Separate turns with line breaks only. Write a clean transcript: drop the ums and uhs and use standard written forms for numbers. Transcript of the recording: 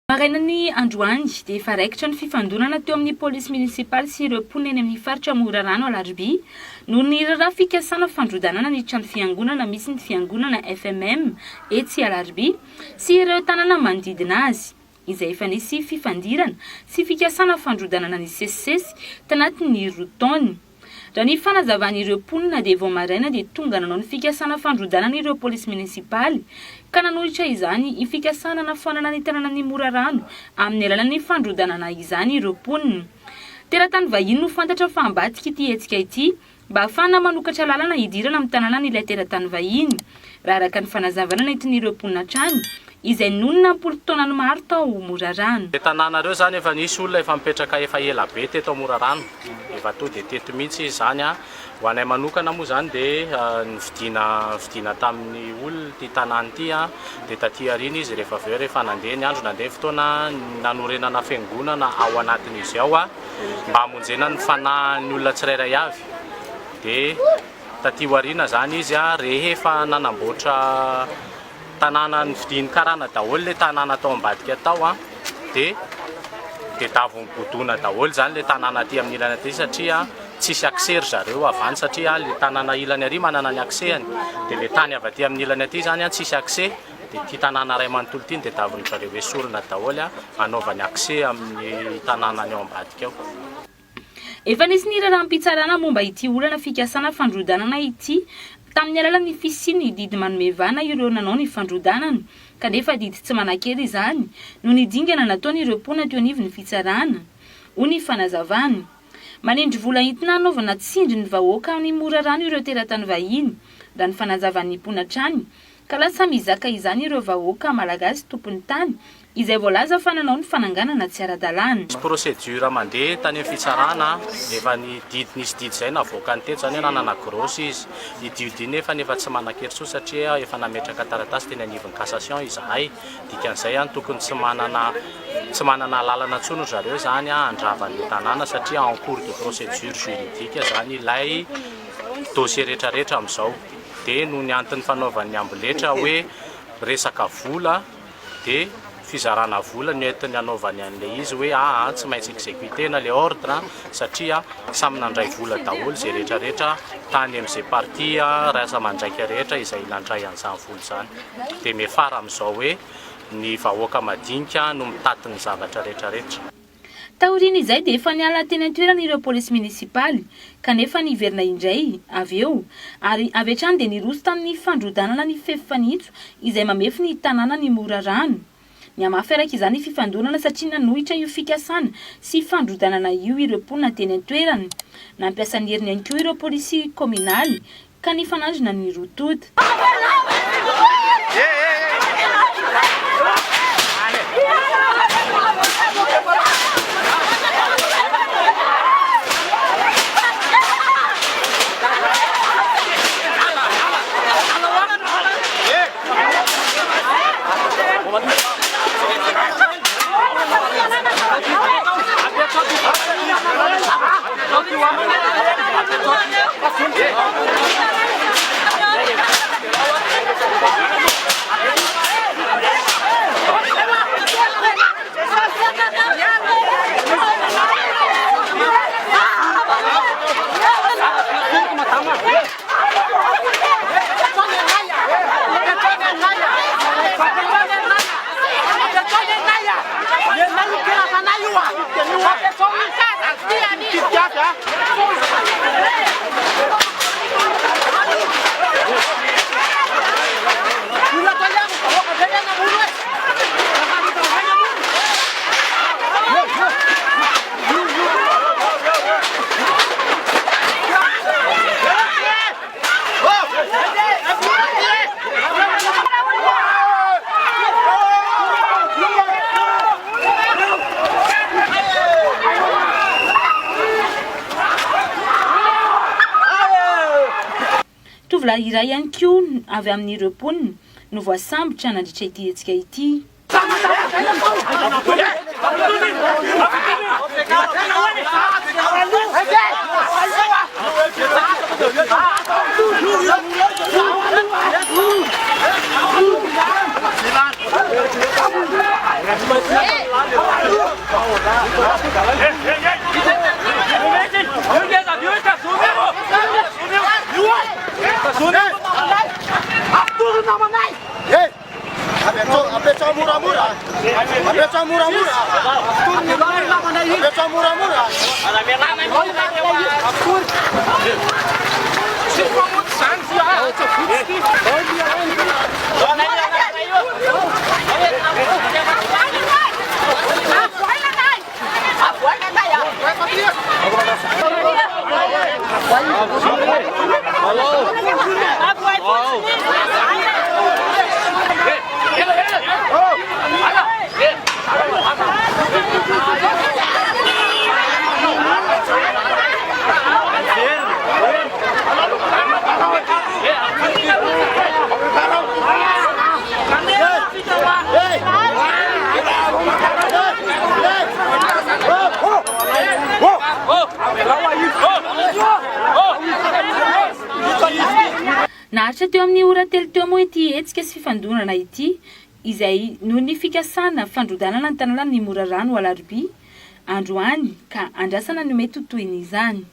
Marainany androany dia efa raikitra ny fifandonana teo amin'ny polisy munisipaly sy ireo mponina eny amin'ny faritra Morarano Alarobia noho ny raharaha fikasana fandrodanana ny trano fiangonana misy ny fiangonana FMM etsy Alarobia sy ireo tanàna manodidina azy izay efa nisy fifandirana sy fikasana fandrodanana ny sesisesy tanatin'ny roa taona. Raha ny fanazavan'ireo mponina dia vao maraina dia tonga nanao ny fikasana fandrodanana ireo polisy munisipaly ka nanohitra izany ifikasana nafonana ny tanànan'ny Morarano amin'ny alalan'ny fandrodanana izany ireo mponina. Teratany vahiny no fantatra fa ambadika ity hetsika ity mba ahafahana manokatra lalana hidirana amin'ny tanàna n'ilay teratany vahiny raha araka ny fanazavana nentin'ireo mponina trany izay nonina ampolo taonany maro tao Morarano.
Tanàna reo zany efa nisy olona efa mipetraka efa ela be teto Morarano, efa to dia teto mihitsy izany ho anay manokana moa zany dia vidina tamin'ny olona ty tanàna ty dia taty arina izy rehefa aveo rehefa nandeha ny andro nandeha fotoana nanorenana fiangonana ao anatin'izy ao mba hamonjena ny fanahin'ny olona tsirairay avy. Dia taty arina zany izy rehefa nanamboatra tanàna ny vidiny karana daholo le tanàna tao ambadika tao dia davy mibodona daholo zany le tanàna aty amin'ny ilany aty satria tsisy aksery zareo avany satria le tanàna ilany ary manana ny aksehany dia le tany avy aty amin'ny ilany aty zany tsisy akse dia ty tanàna ray manontolo ity dia davy zareo esorina daholo anaovany akse amin'ny tanàna ny ao ambadika ao.
Efa nisy ny raharaham-pitsarana momba ity olana fikasana fandrodanana ity tamin'ny alalan'ny fisiny didy manomevana ireo nanao ny fandrodanana kanefa didy tsy manan-kely izany no nidingana nataon'ireo mponina teo anivon'ny fitsarana. Hoy ny fanazavana manindry vola entina anaovana tsindry ny vahoaka amin'ny Morarano ireo teratany vahiny raha ny fanazavan'ny mponina trany ka lasa mizaka izany ireo vahoaka malagasy tompony tany izay voalaza fa nanao ny fananganana tsy ara-dalàna.
Misy procédure mandeha tany amin'ny fitsarana efa ny didy nisy didy izay navoakany teto zany nanana grosy izy idiodiny nefa tsy manan-keritso satria efa nametraka taratasy teny anivon'ny cassation izahay dikan'izay tokony tsy manana lalana tsono zareo zany andravan'ny tanàna satria en cours de procédure juridique zany ilay dossier rehetrarehetra amin'izao dia no ny antony fanaovan'ny amboletra hoe resaka vola dia fizarana vola ny entiny anaovany an'ilay izy hoe tsy maintsy exécutena le ordre satria samy nandray vola daholo zay rehetrarehetra tany amin'izay parti rasa mandraika rehetra izay nandray an'izany vola zany dia mifara amin'izao hoe ny vahoaka madinika no mitati ny zavatra rehetrarehetra.
Taoriana izay dia efa niala teny an-toerana ireo polisy munisipaly kanefa niverina indray avy eo ary avy hatrany dia niroso tamin'ny fandrodanana ny fefy-fanitso izay mamefy ny tanàna ny Morarano. Ny hamafy araka izany fifandonana satria nanohitra io fikasana sy fandrodanana io ireo mponina teny an-toerana. Nampiasa ny heriny ihany koa ireo polisy kominaly ka nifanandrina ny rotota. Tovolahy iray ihany koa avy amin'ireo mponina no voasambotra nandritra ity hetsika ity.
Hey! Apetra mura-mura. Apetra mura-mura. Apetra mura-mura.
Nahatra teo amin'ny ora telo teo moa ity hetsika sy fifandonana ity izay noho ny fikasana fandrodanana ny tanàna ny Morarano Alarobia androany ka andrasana no mety ho toy n'izany.